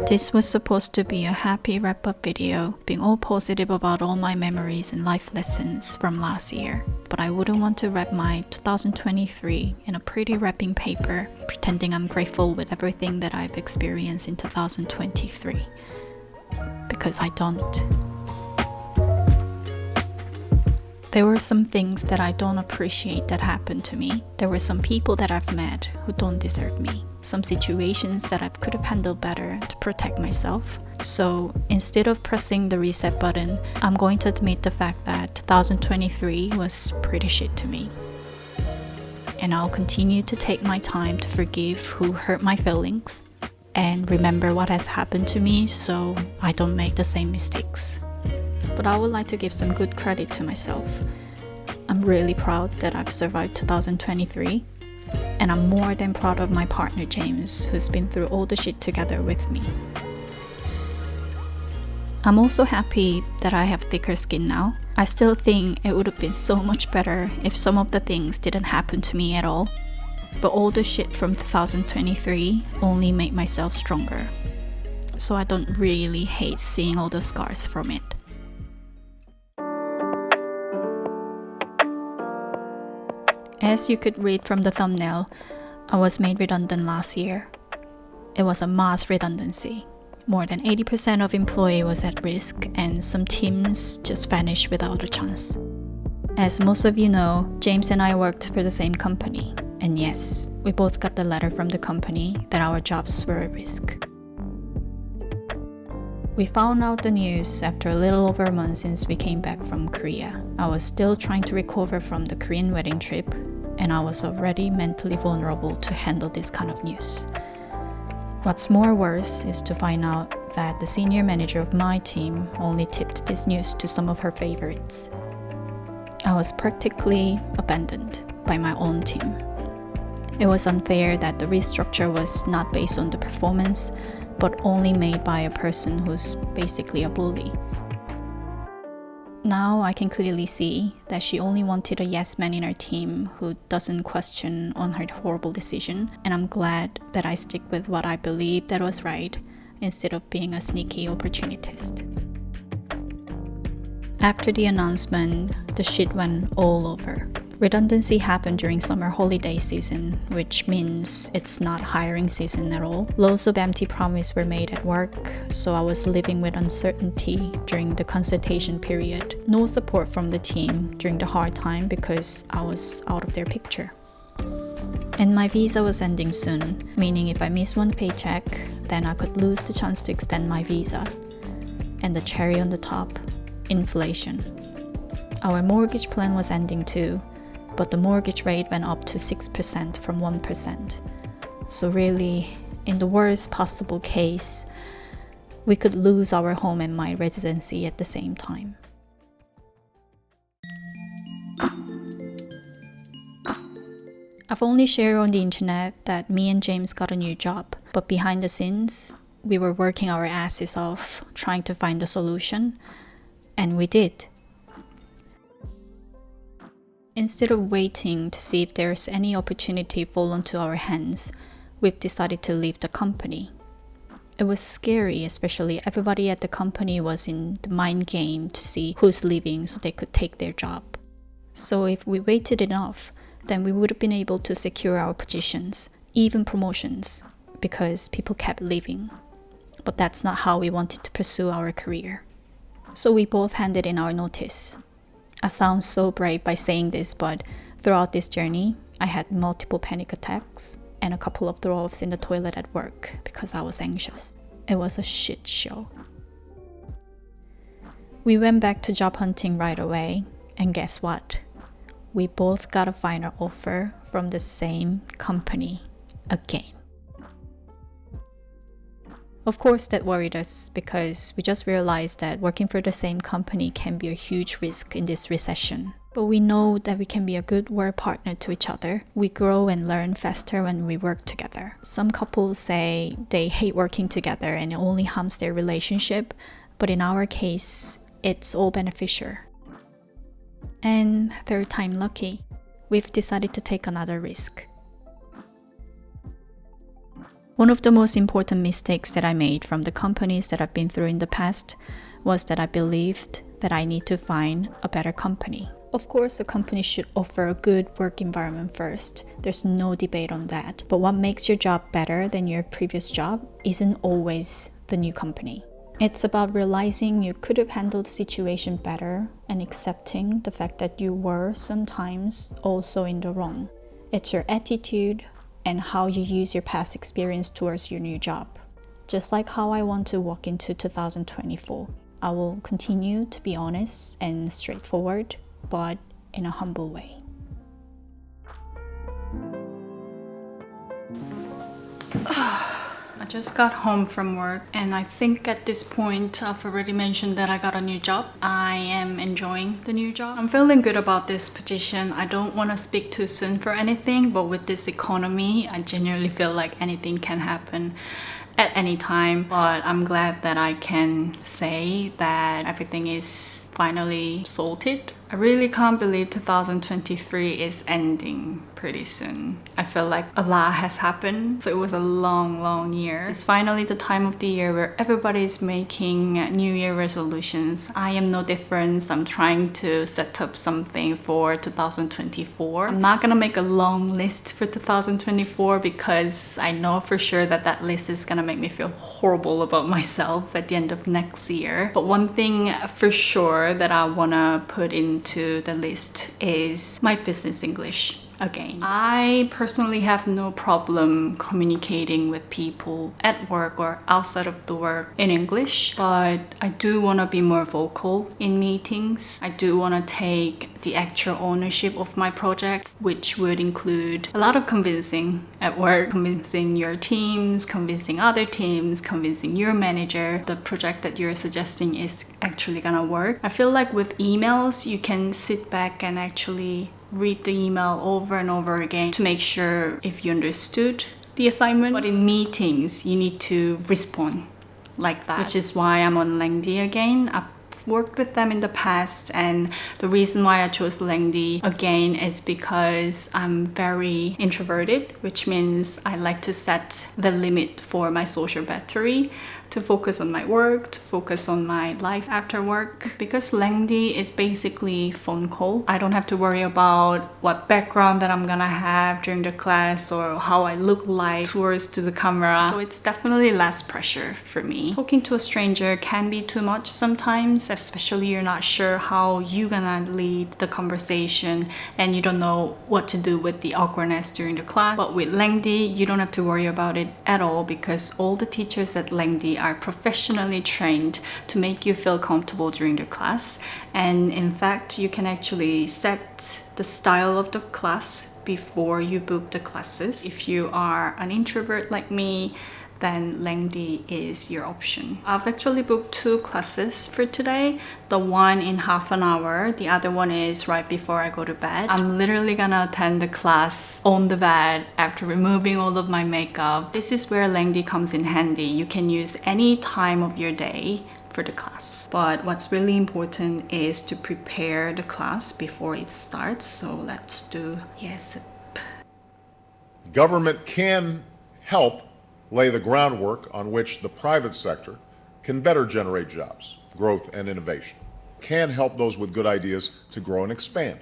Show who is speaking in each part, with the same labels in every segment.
Speaker 1: This was supposed to be a happy wrap-up video, being all positive about all my memories and life lessons from last year. But I wouldn't want to wrap my 2023 in a pretty wrapping paper, pretending I'm grateful with everything that I've experienced in 2023. Because I don't. There were some things that I don't appreciate that happened to me. There were some people that I've met who don't deserve me. Some situations that I could have handled better to protect myself. So instead of pressing the reset button, I'm going to admit the fact that 2023 was pretty shit to me. And I'll continue to take my time to forgive who hurt my feelings and remember what has happened to me so I don't make the same mistakes. But I would like to give some good credit to myself. I'm really proud that I've survived 2023. And I'm more than proud of my partner James, who's been through all the shit together with me. I'm also happy that I have thicker skin now. I still think it would have been so much better if some of the things didn't happen to me at all. But all the shit from 2023 only made myself stronger. So I don't really hate seeing all the scars from it. As you could read from the thumbnail, I was made redundant last year. It was a mass redundancy. More than 80% of employee was at risk and some teams just vanished without a chance. As most of you know, James and I worked for the same company. And yes, we both got the letter from the company that our jobs were at risk. We found out the news after a little over a month since we came back from Korea. I was still trying to recover from the Korean wedding trip, and I was already mentally vulnerable to handle this kind of news. What's more worse is to find out that the senior manager of my team only tipped this news to some of her favorites. I was practically abandoned by my own team. It was unfair that the restructure was not based on the performance, but only made by a person who's basically a bully. Now I can clearly see that she only wanted a yes man in her team who doesn't question on her horrible decision, and I'm glad that I stick with what I believe that was right instead of being a sneaky opportunist. After the announcement, the shit went all over. Redundancy happened during summer holiday season, which means it's not hiring season at all. Loads of empty promises were made at work, so I was living with uncertainty during the consultation period. No support from the team during the hard time because I was out of their picture. And my visa was ending soon, meaning if I missed one paycheck, then I could lose the chance to extend my visa. And the cherry on the top, inflation. Our mortgage plan was ending too, but the mortgage rate went up to 6% from 1%. So really, in the worst possible case, we could lose our home and my residency at the same time. I've only shared on the internet that me and James got a new job, but behind the scenes, we were working our asses off trying to find a solution, and we did. Instead of waiting to see if there's any opportunity fall into our hands, we've decided to leave the company. It was scary, especially everybody at the company was in the mind game to see who's leaving so they could take their job. So if we waited enough, then we would have been able to secure our positions, even promotions, because people kept leaving. But that's not how we wanted to pursue our career. So we both handed in our notice. I sound so brave by saying this, but throughout this journey, I had multiple panic attacks and a couple of throw-ups in the toilet at work because I was anxious. It was a shit show. We went back to job hunting right away, and guess what? We both got a final offer from the same company again. Of course, that worried us because we just realized that working for the same company can be a huge risk in this recession. But we know that we can be a good work partner to each other. We grow and learn faster when we work together. Some couples say they hate working together and it only harms their relationship, but in our case, it's all beneficial. And third time lucky, we've decided to take another risk. One of the most important mistakes that I made from the companies that I've been through in the past was that I believed that I need to find a better company. Of course, a company should offer a good work environment first. There's no debate on that. But what makes your job better than your previous job isn't always the new company. It's about realizing you could have handled the situation better and accepting the fact that you were sometimes also in the wrong. It's your attitude and how you use your past experience towards your new job. Just like how I want to walk into 2024, I will continue to be honest and straightforward, but in a humble way. I just got home from work, and I think at this point I've already mentioned that I got a new job. I am enjoying the new job. I'm feeling good about this position. I don't want to speak too soon for anything, but with this economy, I genuinely feel like anything can happen at any time. But I'm glad that I can say that everything is finally sorted. I really can't believe 2023 is ending pretty soon. I feel like a lot has happened. So it was a long year. It's finally the time of the year where everybody is making New Year resolutions. I am no different. I'm trying to set up something for 2024. I'm not gonna make a long list for 2024 because I know for sure that that list is gonna make me feel horrible about myself at the end of next year. But one thing for sure that I wanna put into the list is my business English. Again, I personally have no problem communicating with people at work or outside of the work in English, but I do want to be more vocal in meetings. I do want to take the actual ownership of my projects, which would include a lot of convincing at work, convincing your teams, convincing other teams, convincing your manager the project that you're suggesting is actually gonna work. I feel like with emails, you can sit back and actually read the email over and over again to make sure if you understood the assignment. But in meetings, you need to respond like that, which is why I'm on 랭디 again. I've worked with them in the past, and the reason why I chose 랭디 again is because I'm very introverted, which means I like to set the limit for my social battery to focus on my work, to focus on my life after work. Because 랭디 is basically phone call, I don't have to worry about what background that I'm gonna have during the class or how I look like towards to the camera. So it's definitely less pressure for me. Talking to a stranger can be too much sometimes, especially you're not sure how you're gonna lead the conversation and you don't know what to do with the awkwardness during the class. But with 랭디, you don't have to worry about it at all because all the teachers at 랭디 are professionally trained to make you feel comfortable during the class. And in fact, you can actually set the style of the class before you book the classes. If you are an introvert like me, then 랭디 is your option. I've actually booked 2 classes for today. The one in half an hour, the other one is right before I go to bed. I'm literally gonna attend the class on the bed after removing all of my makeup. This is where 랭디 comes in handy. You can use any time of your day for the class. But what's really important is to prepare the class before it starts. So let's do yes.
Speaker 2: Government can help lay the groundwork on which the private sector can better generate jobs, growth, and innovation. Can help those with good ideas to grow and expand.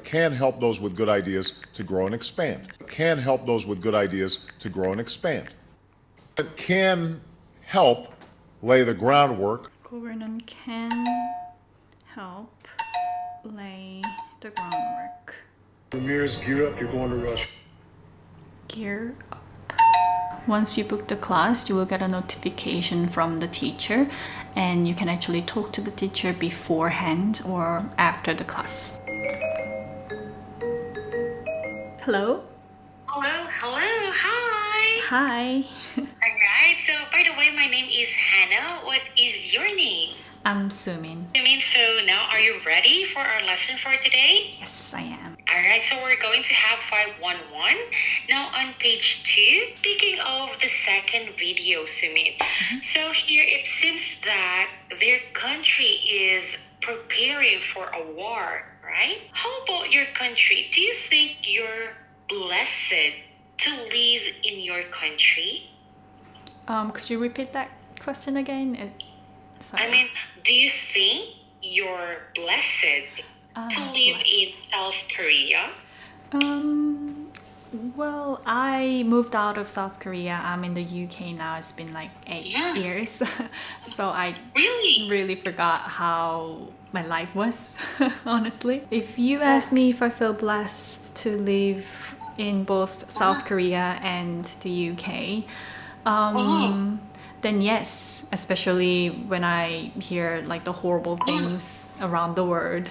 Speaker 2: Can help those with good ideas to grow and expand. Can help those with good ideas to grow and expand. It can help lay the groundwork.
Speaker 1: Government can help lay the groundwork.
Speaker 3: Ramirez, gear up, you're going to Russia.
Speaker 1: Gear up. Once you book the class, you will get a notification from the teacher and you can actually talk to the teacher beforehand or after the class. Hello?
Speaker 4: Hello, hi.
Speaker 1: Hi.
Speaker 4: Alright, so by the way, my name is Hannah. What is your name?
Speaker 1: I'm Soomin.
Speaker 4: So now are you ready for our lesson for today?
Speaker 1: Yes, I am.
Speaker 4: Alright, so we're going to have 511. Now on page 2, speaking of the second video, Soomin. So here it seems that their country is preparing for a war, right? How about your country? Do you think you're blessed to live in your country?
Speaker 1: Could you repeat that question again? Sorry.
Speaker 4: I mean, do you think you're blessed to live in South Korea?
Speaker 1: Well, I moved out of South Korea. I'm in the UK now. It's been like 8 years. So I really forgot how my life was, honestly. If you ask me if I feel blessed to live in both South Korea and the UK, then yes, especially when I hear like the horrible things around the world.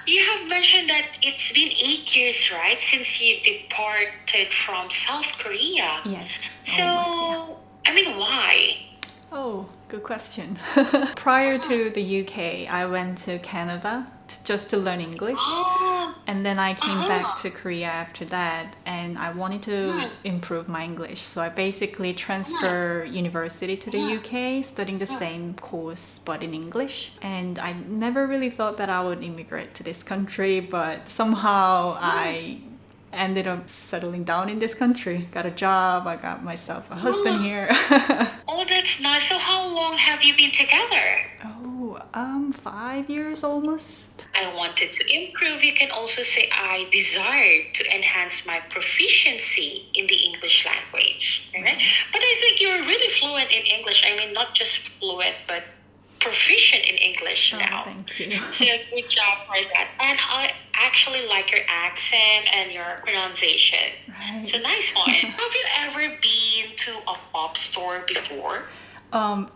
Speaker 4: You have mentioned that it's been 8 years, right, since you departed from South Korea.
Speaker 1: Yes,
Speaker 4: So,
Speaker 1: almost,
Speaker 4: I mean, why?
Speaker 1: Oh, good question. Prior to the UK, I went to Canada just to learn English. And then I came back to Korea after that, and I wanted to improve my English. So I basically transferred university to the UK, studying the same course but in English. And I never really thought that I would immigrate to this country, but somehow I ended up settling down in this country. Got a job, I got myself a husband here.
Speaker 4: Oh, that's nice. So how long have you been together?
Speaker 1: 5 years almost.
Speaker 4: I wanted to improve. You can also say I desired to enhance my proficiency in the English language. Right? But I think you're really fluent in English. I mean, not just fluent, but proficient in English now.
Speaker 1: Thank you.
Speaker 4: So good job for that. And I actually like your accent and your pronunciation.
Speaker 1: Right.
Speaker 4: It's a nice one. Have you ever been to a pop store before?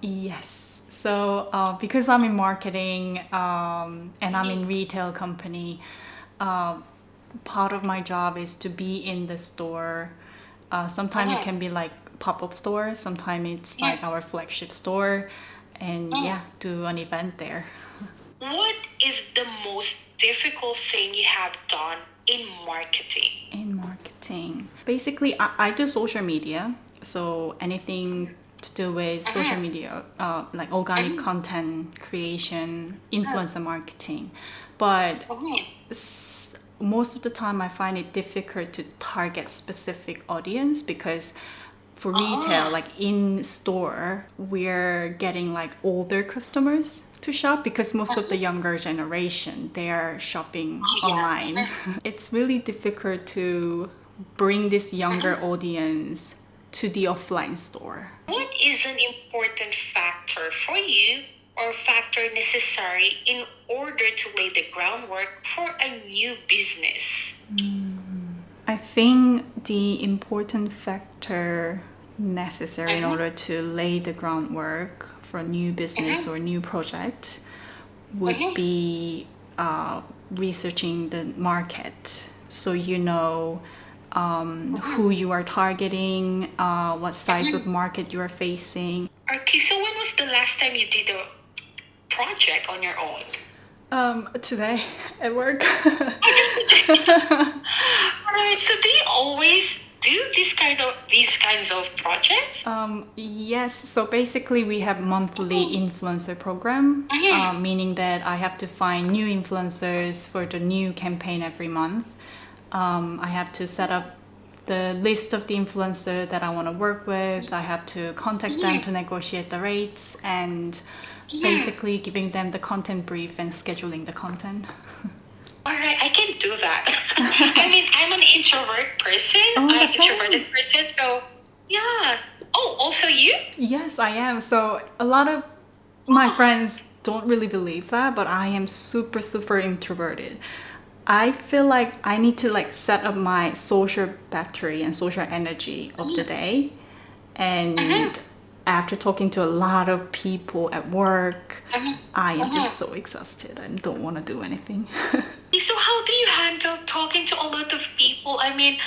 Speaker 1: Yes. So because I'm in marketing and I'm in retail company, part of my job is to be in the store. Sometimes it can be like pop-up store. Sometimes it's like our flagship store. And do an event there.
Speaker 4: What is the most difficult thing you have done in marketing?
Speaker 1: In marketing, basically, I do social media. So anything to do with social media, like organic content creation, influencer marketing. But most of the time, I find it difficult to target specific audience because for retail, like in store, we're getting like older customers to shop because most of the younger generation, they are shopping online. It's really difficult to bring this younger audience to the offline store.
Speaker 4: What is an important factor for you or factor necessary in order to lay the groundwork for a new business?
Speaker 1: I think the important factor necessary in order to lay the groundwork for a new business or new project would be researching the market. So you know who you are targeting, what size of market you are facing.
Speaker 4: Okay, so when was the last time you did a project on your own?
Speaker 1: Today at work.
Speaker 4: Alright, so do you always do these kinds of projects?
Speaker 1: Yes, so basically we have monthly influencer program, meaning that I have to find new influencers for the new campaign every month. I have to set up the list of the influencer that I want to work with. I have to contact them to negotiate the rates and basically giving them the content brief and scheduling the content.
Speaker 4: Alright, I can do that. I mean, I'm an introvert person. I'm an introverted person, so yeah. Oh, also you?
Speaker 1: Yes, I am. So a lot of my friends don't really believe that, but I am super introverted. I feel like I need to like set up my social battery and social energy of the day. And after talking to a lot of people at work, I am just so exhausted. I don't want to do anything.
Speaker 4: So how do you handle talking to a lot of people? I mean,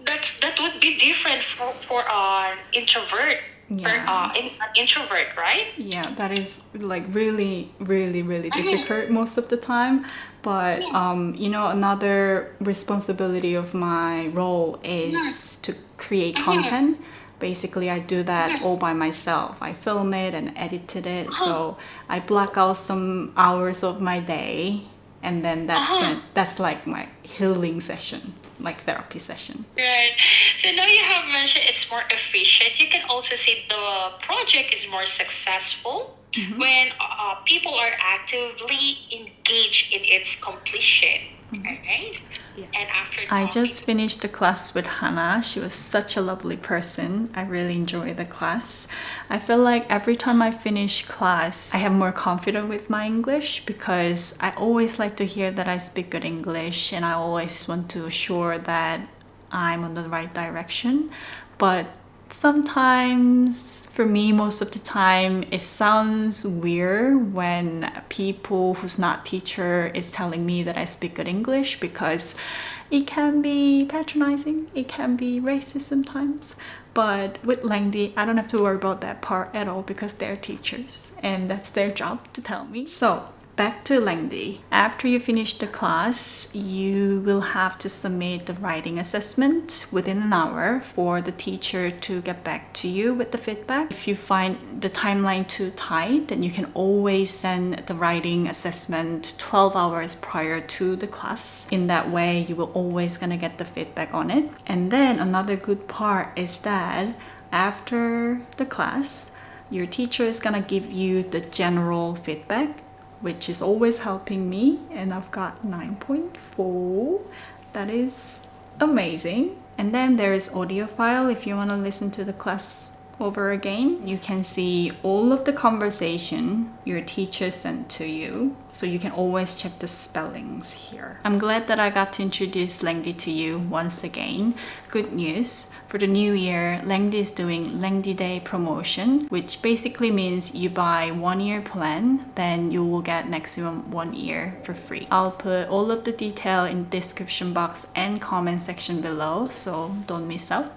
Speaker 4: that would be different for an introvert. An introvert, right?
Speaker 1: Yeah, that is like really difficult most of the time. But you know, another responsibility of my role is to create content. Basically, I do that all by myself. I film it and edited it. So I block out some hours of my day, and then that's like my healing session, like therapy session.
Speaker 4: Right. So So now you have mentioned it's more efficient. You can also see the project is more successful when people are actively engaged in its completion. Alright?
Speaker 1: Yeah.
Speaker 4: And after
Speaker 1: I just finished the class with Hannah. She was such a lovely person. I really enjoyed the class. I feel like every time I finish class, I have more confidence with my English because I always like to hear that I speak good English and I always want to assure that I'm on the right direction. But sometimes, for me, most of the time, it sounds weird when people who's not teacher is telling me that I speak good English because it can be patronizing, it can be racist sometimes. But with 랭디, I don't have to worry about that part at all because they're teachers and that's their job to tell me. So back to 랭디. After you finish the class, you will have to submit the writing assessment within an hour for the teacher to get back to you with the feedback. If you find the timeline too tight, then you can always send the writing assessment 12 hours prior to the class. In that way, you will always gonna get the feedback on it. And then another good part is that after the class, your teacher is gonna give you the general feedback, which is always helping me, and I've got 9.4. That is amazing. And then there is audio file if you want to listen to the class over again. You can see all of the conversation your teacher sent to you, so you can always check the spellings here. I'm glad that I got to introduce 랭디 to you once again. Good news, for the new year, 랭디 is doing 랭디데이 promotion, which basically means you buy 1 year plan, then you will get maximum 1 year for free. I'll put all of the detail in description box and comment section below, so don't miss out.